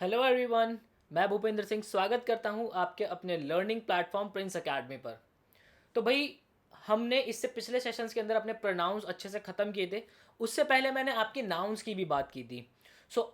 Hello everyone. मैं भूपेंद्र सिंह स्वागत करता हूं आपके अपने लर्निंग प्लेटफॉर्म प्रिंस एकेडमी पर। तो भाई, हमने इससे पिछले सेशंस के अंदर अपने प्रोनाउंस अच्छे से ख़त्म किए थे। उससे पहले मैंने आपकी नाउंस की भी बात की थी।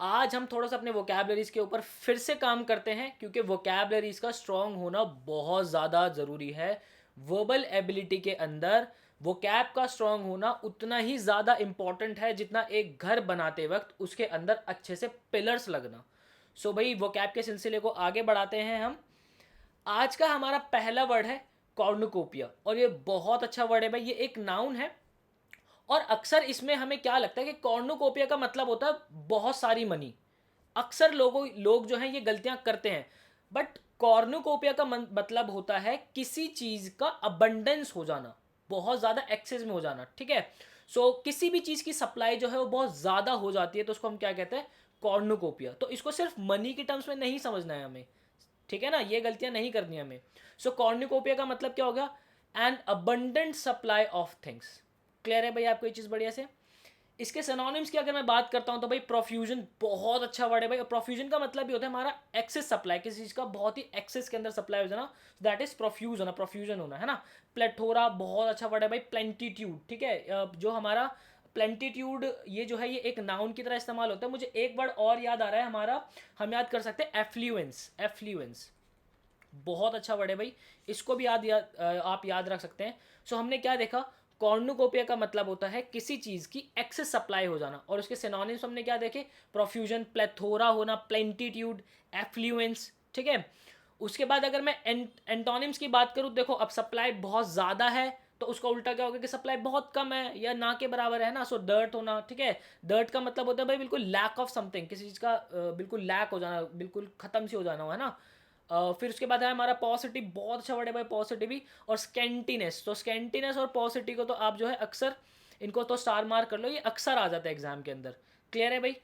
आज हम थोड़ा सा अपने वोकैबलरीज के ऊपर फिर से काम करते हैं, क्योंकि वोकैबलरीज का स्ट्रॉन्ग होना बहुत ज़्यादा ज़रूरी है। वर्बल एबिलिटी के अंदर वोकैब का स्ट्रॉन्ग होना उतना ही ज़्यादा इम्पॉर्टेंट है जितना एक घर बनाते वक्त उसके अंदर अच्छे से पिलर्स लगना। भाई, वोकैब के सिलसिले को आगे बढ़ाते हैं हम। आज का हमारा पहला वर्ड है कॉर्नुकोपिया, और ये बहुत अच्छा वर्ड है भाई। ये एक नाउन है, और अक्सर इसमें हमें क्या लगता है कि कॉर्नुकोपिया का मतलब होता है बहुत सारी मनी। अक्सर लोग जो हैं ये गलतियां करते हैं। बट कॉर्नुकोपिया का मतलब होता है किसी चीज का अबंडेंस हो जाना, बहुत ज़्यादा एक्सेस में हो जाना। ठीक है। किसी भी चीज़ की सप्लाई जो है वो बहुत ज़्यादा हो जाती है, तो उसको हम क्या कहते हैं? कॉर्नुकोपिया। तो इसको सिर्फ मनी की टर्म्स में नहीं समझना है हमें। ठीक है ना, ये गलतियां नहीं करनी हमें। कॉर्निकोपिया का मतलब क्या होगा? An abundant supply of things. Clear है भाई आपको ये चीज़ बढ़िया से? इसके सिनोनिम्स की अगर मैं बात करता हूं तो भाई, प्रोफ्यूजन बहुत अच्छा वर्ड है भाई। प्रोफ्यूजन का मतलब भी होता है हमारा एक्सेस सप्लाई, किसी चीज़ का बहुत ही एक्सेस के अंदर सप्लाई हो जाना। दैट इज प्रोफ्यूज होना, प्रोफ्यूजन होना, है ना। प्लेथोरा बहुत अच्छा वर्ड है भाई। प्लेंटीट्यूड, ठीक है। जो हमारा प्लेंटीट्यूड, ये जो है ये एक नाउन की तरह इस्तेमाल होता है। मुझे एक वर्ड और याद आ रहा है हमारा, हम याद कर सकते हैं एफ्लुएंस। एफ्लुएंस बहुत अच्छा वर्ड है भाई। इसको भी आप याद रख सकते हैं। हमने क्या देखा? कॉर्नुकोपिया का मतलब होता है किसी चीज़ की एक्सेस सप्लाई हो जाना, और उसके सिनोनिम्स हमने क्या देखे? प्रोफ्यूजन, प्लेथोरा होना, प्लेंटीट्यूड, एफ्लुएंस। ठीक है। उसके बाद अगर मैं एंटोनिम्स की बात करूँ, देखो अब सप्लाई बहुत ज़्यादा है, तो उसका उल्टा क्या होगा कि सप्लाई बहुत कम है या ना के बराबर है ना। डर्ट होना। ठीक है। डर्ट का मतलब होता है भाई बिल्कुल लैक ऑफ समथिंग, किसी चीज़ का बिल्कुल लैक हो जाना, बिल्कुल ख़त्म सी हो जाना, है ना। फिर उसके बाद है हमारा पॉसिटिव, बहुत अच्छा वर्ड है भाई पॉसिटिव ही। और स्कैंटीनेस, तो स्कैंटीनेस और पॉसिटिव को तो आप जो है अक्सर, इनको तो स्टार मार्क कर लो, ये अक्सर आ जाता है एग्जाम के अंदर। क्लियर है भाई?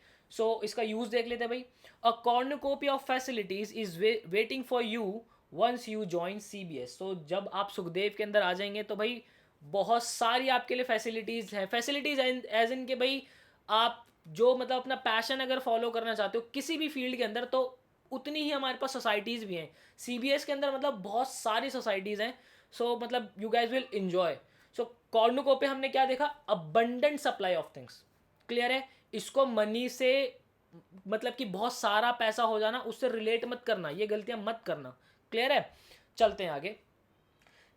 इसका यूज देख लेते हैं भाई। A cornucopia of facilities is waiting for you once you join CBS. जब आप सुखदेव के अंदर आ जाएंगे तो भाई बहुत सारी आपके लिए फैसिलिटीज़ हैं। फैसिलिटीज़ एज इन के भाई, आप जो मतलब अपना पैशन अगर फॉलो करना चाहते हो किसी भी फील्ड के अंदर, तो उतनी ही हमारे पास सोसाइटीज़ भी हैं। सीबीएस के अंदर मतलब बहुत सारी सोसाइटीज़ हैं। मतलब यू गाइज विल इन्जॉय। कॉर्नुको पे हमने क्या देखा? Abundant supply of things. Clear है? इसको मनी से मतलब कि बहुत सारा पैसा हो जाना, उससे रिलेट मत करना, ये गलतियां मत करना। क्लियर है? चलते हैं आगे।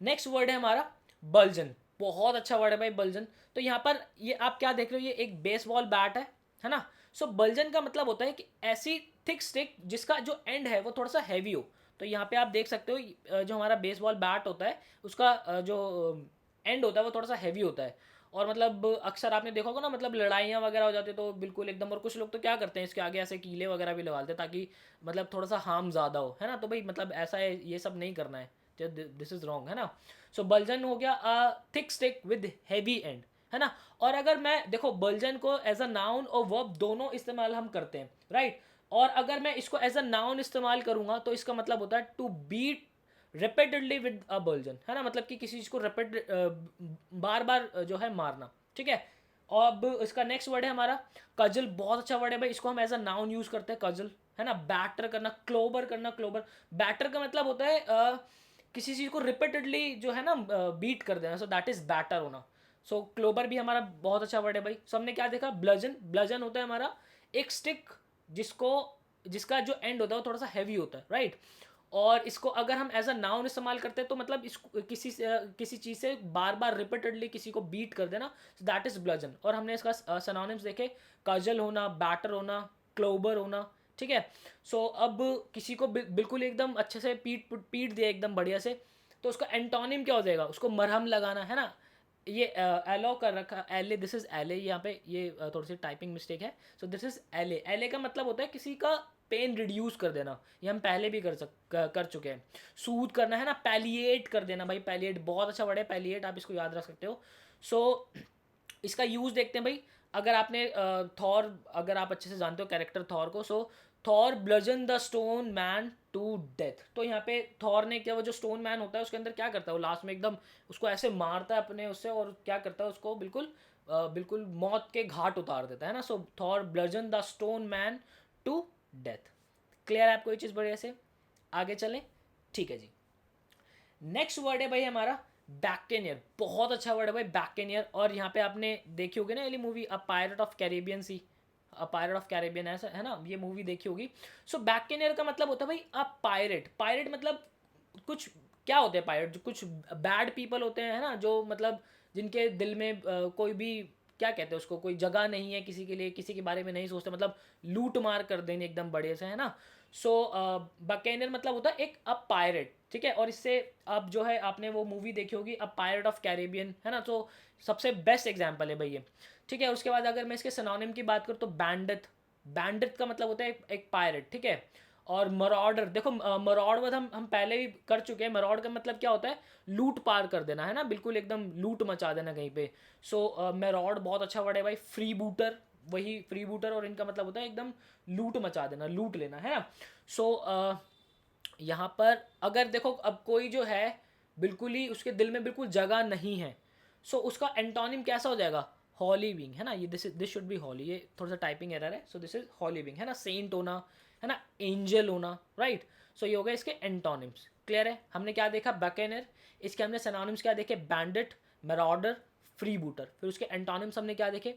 नेक्स्ट वर्ड है हमारा बल्जन। बहुत अच्छा वर्ड है भाई बल्जन। तो यहाँ पर ये आप क्या देख रहे हो? ये एक बेसबॉल बैट है ना। बल्जन का मतलब होता है कि ऐसी थिक स्टिक जिसका जो एंड है वो थोड़ा सा हैवी हो। तो यहाँ पे आप देख सकते हो, जो हमारा बेसबॉल बैट होता है उसका जो एंड होता है वो थोड़ा सा हैवी होता है। और मतलब अक्सर आपने देखा होगा ना, मतलब लड़ाइयाँ वगैरह हो जाती है तो बिल्कुल एकदम। और कुछ लोग तो क्या करते हैं, इसके आगे ऐसे कीले वगैरह भी लगा देते हैं ताकि मतलब थोड़ा सा हार्म ज़्यादा हो, है ना। तो भाई मतलब ऐसा है, ये सब नहीं करना है। दिस इज रॉन्ग, है ना। बल्जन हो गया thick stick with heavy and, है ना। और अगर मैं देखो, बल्जन को एज अ नाउन और वर्ब दोनों इस्तेमाल हम करते हैं, राइट। और अगर मैं इसको एज अ नाउन इस्तेमाल करूंगा तो इसका मतलब होता है to beat repeatedly with a bludgeon, है ना। मतलब कि किसी चीज़ को बार बार जो है मारना। ठीक है। और अब इसका नेक्स्ट वर्ड है हमारा कजल। बहुत अच्छा वर्ड है भाई। इसको हम एज अ नाउन यूज करते हैं, कजल, है ना। बैटर करना, क्लोबर करना। क्लोबर, बैटर का मतलब होता है किसी चीज़ को रिपीटेडली जो है ना बीट कर देना। दैट इज बैटर होना। क्लोबर भी हमारा बहुत अच्छा वर्ड है भाई। हमने क्या देखा? ब्लजन। ब्लजन होता है हमारा एक स्टिक जिसको, जिसका जो एंड होता है वो थोड़ा सा हैवी होता है, राइट। और इसको अगर हम एज अ नाउन इस्तेमाल करते हैं तो मतलब इसको किसी चीज़ से बार बार रिपीटेडली किसी को बीट कर देना, दैट इज ब्लजन। और हमने इसका सिनोनिम्स देखे, काजल होना, बैटर होना, क्लोबर होना। ठीक है। अब किसी को बिल्कुल एकदम अच्छे से पीट पीट दिया एकदम बढ़िया से, तो उसका एंटोनिम क्या हो जाएगा? उसको मरहम लगाना, है ना। ये एलो कर रखा, एले, दिस इज एले। यहाँ पे ये थोड़ी सी टाइपिंग मिस्टेक है। दिस इज एले। एले का मतलब होता है किसी का पेन रिड्यूस कर देना। ये हम पहले भी कर चुके हैं। सूद करना, है ना। पैलिएट कर देना भाई। पैलिएट बहुत अच्छा वर्ड है, पैलिएट, आप इसको याद रख सकते हो। सो इसका यूज़ देखते हैं भाई। अगर आपने थॉर, अगर आप अच्छे से जानते हो कैरेक्टर थॉर को, Thor bludgeon the stone man to death. तो यहाँ पे थॉर ने क्या, वो जो स्टोन मैन होता है उसके अंदर क्या करता है, वो लास्ट में एकदम उसको ऐसे मारता है अपने उससे, और क्या करता है उसको बिल्कुल बिल्कुल मौत के घाट उतार देता है ना। Thor bludgeon the stone man to death. Clear है आपको ये चीज़ बढ़िया से? आगे चलें, ठीक है जी। नेक्स्ट वर्ड है भाई हमारा बैकेनियर। बहुत अच्छा वर्ड है भाई बैकेनियर। और यहाँ पे आपने देखी होगी ना ये movie a pirate of Caribbean sea, a pirate of Caribbean ऐसा है ना, ये मूवी देखी होगी। सो बैकेनियर का मतलब होता है भाई अ पायरेट। पायरेट मतलब कुछ क्या होते हैं पायरेट? जो कुछ बैड पीपल होते हैं, है ना, जो मतलब जिनके दिल में कोई भी क्या कहते हैं उसको, कोई जगह नहीं है किसी के लिए, किसी के बारे में नहीं सोचते, मतलब लूट मार कर देंगे एकदम बड़े से, है ना। सो बकेनियर मतलब होता है एक अब पायरेट, ठीक है। और इससे अब जो है आपने वो मूवी देखी होगी अब पायरेट ऑफ कैरेबियन, है ना, तो सबसे बेस्ट एग्जाम्पल है भाई ये, ठीक है। उसके बाद अगर मैं इसके सिनोनिम की बात करूँ तो बैंडिट। बैंडिट का मतलब होता है एक पायरेट, ठीक है। और मरॉडर, देखो मरॉड वर्ड हम पहले भी कर चुके हैं। मरॉड का मतलब क्या होता है? लूट पार कर देना, है ना, बिल्कुल एकदम लूट मचा देना कहीं पे। सो मरॉड बहुत अच्छा वर्ड है भाई। फ्री बूटर, वही फ्री बूटर, और इनका मतलब होता है एकदम लूट मचा देना, लूट लेना, है ना। सो यहाँ पर अगर देखो अब कोई जो है बिल्कुल ही उसके दिल में बिल्कुल जगह नहीं है, सो उसका एंटोनिम कैसा हो जाएगा? हॉली बीइंग, है ना। ये दिस शुड बी हॉली, ये थोड़ा सा टाइपिंग एरर है। So this is holy being, है ना। सेंट होना, है ना, एंजल होना, राइट। सो ये हो गए इसके एंटोनिम्स। क्लियर है? हमने क्या देखा? बकेनर। इसके हमने सिनोनिम्स क्या देखे? Bandit, marauder, freebooter. फिर उसके एंटोनिम्स हमने क्या देखे?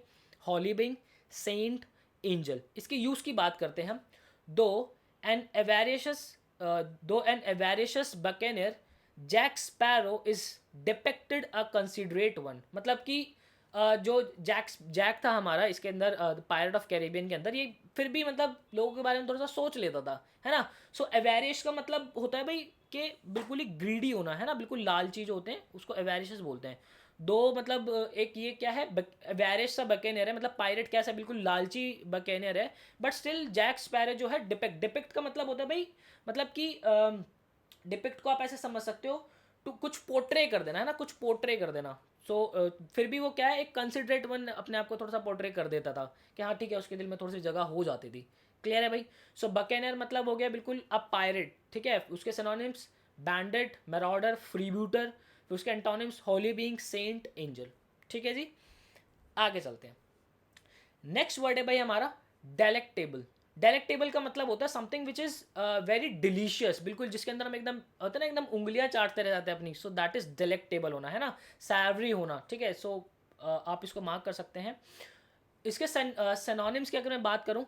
Holy being, saint, angel. इसके यूज़ की बात करते हैं हम। Though an avaricious though an avaricious buccaneer, Jack Sparrow is depicted a considerate one. मतलब कि जो जैक था हमारा इसके अंदर पायरेट ऑफ कैरेबियन के अंदर, ये फिर भी मतलब लोगों के बारे में थोड़ा सा सोच लेता था, है ना। सो एवेरियस का मतलब होता है भाई कि बिल्कुल ही ग्रीडी होना, है ना, बिल्कुल लालची जो होते हैं उसको एवेरियस बोलते हैं। दो मतलब एक ये क्या है, एवेरियस सा बकेनियर है, मतलब पायरेट कैसा बिल्कुल लालची बकेनियर है। बट स्टिल जैक स्पैरो जो है डिपेक्ट, डिपेक्ट का मतलब होता है भाई, मतलब कि डिपिक्ट को आप ऐसे समझ सकते हो तो कुछ पोर्ट्रे कर देना, है ना, कुछ पोर्ट्रे कर देना। सो फिर भी वो क्या है, एक कंसिडरेट वन अपने आप को थोड़ा सा पोर्ट्रे कर देता था कि हाँ ठीक है, उसके दिल में थोड़ी सी जगह हो जाती थी। क्लियर है भाई? सो बकेनियर मतलब हो गया बिल्कुल अब पायरेट, ठीक है। उसके सिनोनिम्स बैंडिट, मैरॉडर, फ्रीब्यूटर। फिर उसके एंटोनिम्स हॉली बीइंग, सेंट, एंजल। ठीक है जी, आगे चलते हैं। नेक्स्ट वर्ड है भाई हमारा डेलेक्टेबल। डेलेक्टेबल का मतलब होता है something which is very delicious, बिल्कुल जिसके अंदर हम एकदम होता है ना, एकदम उंगलियां चाटते रह जाते हैं अपनी। सो दैट इज डेलेक्टेबल होना, है ना, सैवरी होना, ठीक है। सो आप इसको मार्क कर सकते हैं। इसके सिनोनिम्स की अगर मैं बात करूं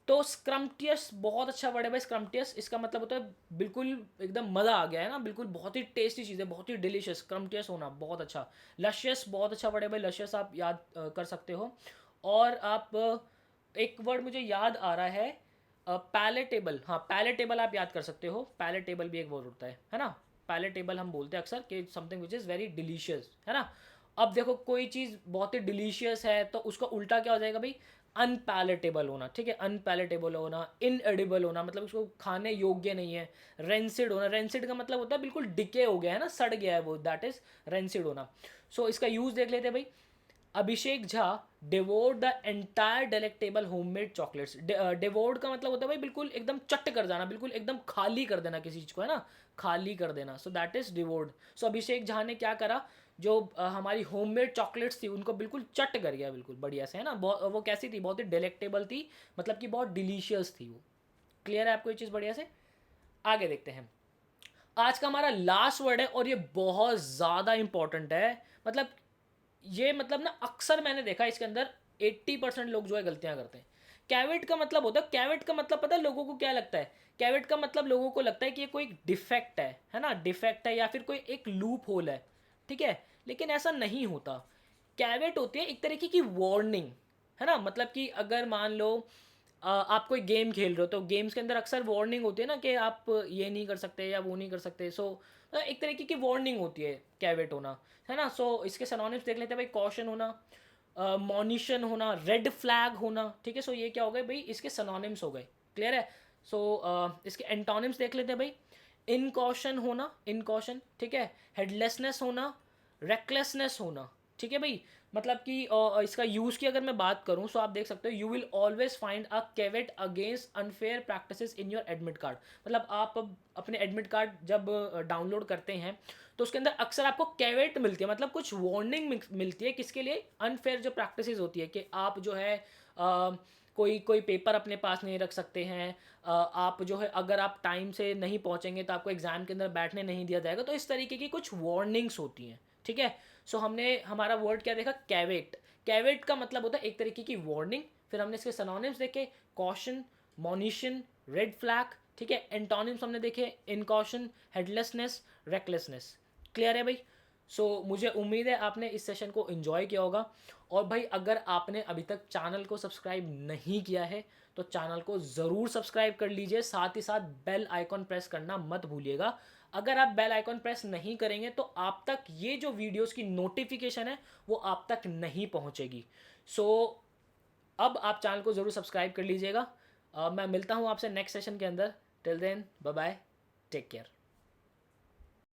तो स्क्रम्पटियस बहुत अच्छा वर्ड है भाई। स्क्रम्पटियस इसका मतलब होता है बिल्कुल एकदम मज़ा आ गया, है ना, बिल्कुल बहुत ही टेस्टी चीज़ है, बहुत ही डिलीशियस। स्क्रम्पटियस होना बहुत अच्छा। लशियस बहुत अच्छा वर्ड है भाई। लशियस आप याद कर सकते हो। और आप एक वर्ड मुझे याद आ रहा है, पैलेटेबल। हाँ, पैलेटेबल आप याद कर सकते हो। पैलेटेबल भी एक वर्ड होता है ना। पैलेटेबल हम बोलते हैं अक्सर कि something which is very delicious, है ना। अब देखो कोई चीज़ बहुत ही डिलीशियस है तो उसका उल्टा क्या हो जाएगा भाई? अनपैलेटेबल होना, ठीक है। अनपैलेटेबल होना, इनएडिबल होना, मतलब उसको खाने योग्य नहीं है। रेंसिड होना, रेंसिड का मतलब होता है बिल्कुल डिके हो गया है ना, सड़ गया है वो, दैट इज रेंसिड होना। सो इसका यूज देख लेते हैं भाई। Abhishek Jha devoured the entire delectable homemade chocolates. Devoured का मतलब होता है भाई बिल्कुल एकदम चट कर जाना, बिल्कुल एकदम खाली कर देना किसी चीज़ को, है ना, खाली कर देना। So that is devoured. सो अभिषेक झा ने क्या करा, जो हमारी होममेड चॉकलेट्स थी उनको बिल्कुल चट कर गया, बिल्कुल बढ़िया से, है ना। वो कैसी थी? बहुत ही डेलेक्टेबल थी, मतलब कि बहुत डिलीशियस थी वो। क्लियर है आपको ये चीज़ बढ़िया से? आगे देखते हैं। आज का हमारा लास्ट वर्ड है और ये बहुत ज़्यादा इंपॉर्टेंट है। मतलब ये मतलब ना अक्सर मैंने देखा इसके अंदर 80% लोग जो है गलतियां करते हैं। कैविट का मतलब होता है, कैविट का मतलब पता है लोगों को क्या लगता है? कैविट का मतलब लोगों को लगता है कि ये कोई डिफेक्ट है ना, डिफेक्ट है या फिर कोई एक लूप होल है, ठीक है। लेकिन ऐसा नहीं होता। कैविट होती है एक तरीके की वार्निंग, है ना। मतलब कि अगर मान लो आप कोई गेम खेल रहे हो तो गेम्स के अंदर अक्सर वार्निंग होती है ना कि आप ये नहीं कर सकते या वो नहीं कर सकते। सो एक तरीके की वार्निंग होती है कैविट होना, है ना। सो इसके सिनोनिम्स देख लेते हैं भाई। कॉशन होना, मॉनिशन होना, रेड फ्लैग होना, ठीक है। सो ये क्या हो गए भाई? इसके सिनोनिम्स हो गए। क्लियर है? सो इसके एंटोनिम्स देख लेते हैं भाई। इनकॉशन होना, इनकॉशन, ठीक है। हेडलेसनेस होना, रेकलेसनेस होना, ठीक है भाई। मतलब कि इसका यूज़ की अगर मैं बात करूँ सो आप देख सकते हो, you will always find a caveat against unfair practices in your admit card. मतलब आप अपने एडमिट कार्ड जब डाउनलोड करते हैं तो उसके अंदर अक्सर आपको केवेट मिलती है, मतलब कुछ वार्निंग मिलती है। किसके लिए? अनफेयर जो प्रैक्टिसेस होती है कि आप जो है कोई कोई पेपर अपने पास नहीं रख सकते हैं। आप जो है अगर आप टाइम से नहीं पहुंचेंगे तो आपको एग्ज़ाम के अंदर बैठने नहीं दिया जाएगा। तो इस तरीके की कुछ वार्निंग्स होती हैं, ठीक है। सो हमने हमारा वर्ड क्या देखा, कैवेट। कैवेट का मतलब होता है एक तरीके की वार्निंग। फिर हमने इसके सिनोनिम्स देखे, कॉशन, मॉनिशन, रेड फ्लैग, ठीक है। एंटोनिम्स हमने देखे, इनकॉशन, हेडलेसनेस, रेकलेसनेस। क्लियर है भाई। मुझे उम्मीद है आपने इस सेशन को एंजॉय किया होगा। और भाई अगर आपने अभी तक चैनल को सब्सक्राइब नहीं किया है तो चैनल को ज़रूर सब्सक्राइब कर लीजिए, साथ ही साथ बेल आइकॉन प्रेस करना मत भूलिएगा। अगर आप बेल आइकॉन प्रेस नहीं करेंगे तो आप तक ये जो वीडियोस की नोटिफिकेशन है वो आप तक नहीं पहुंचेगी। सो अब आप चैनल को ज़रूर सब्सक्राइब कर लीजिएगा। मैं मिलता हूँ आपसे नेक्स्ट सेशन के अंदर। Till then bye bye, take care.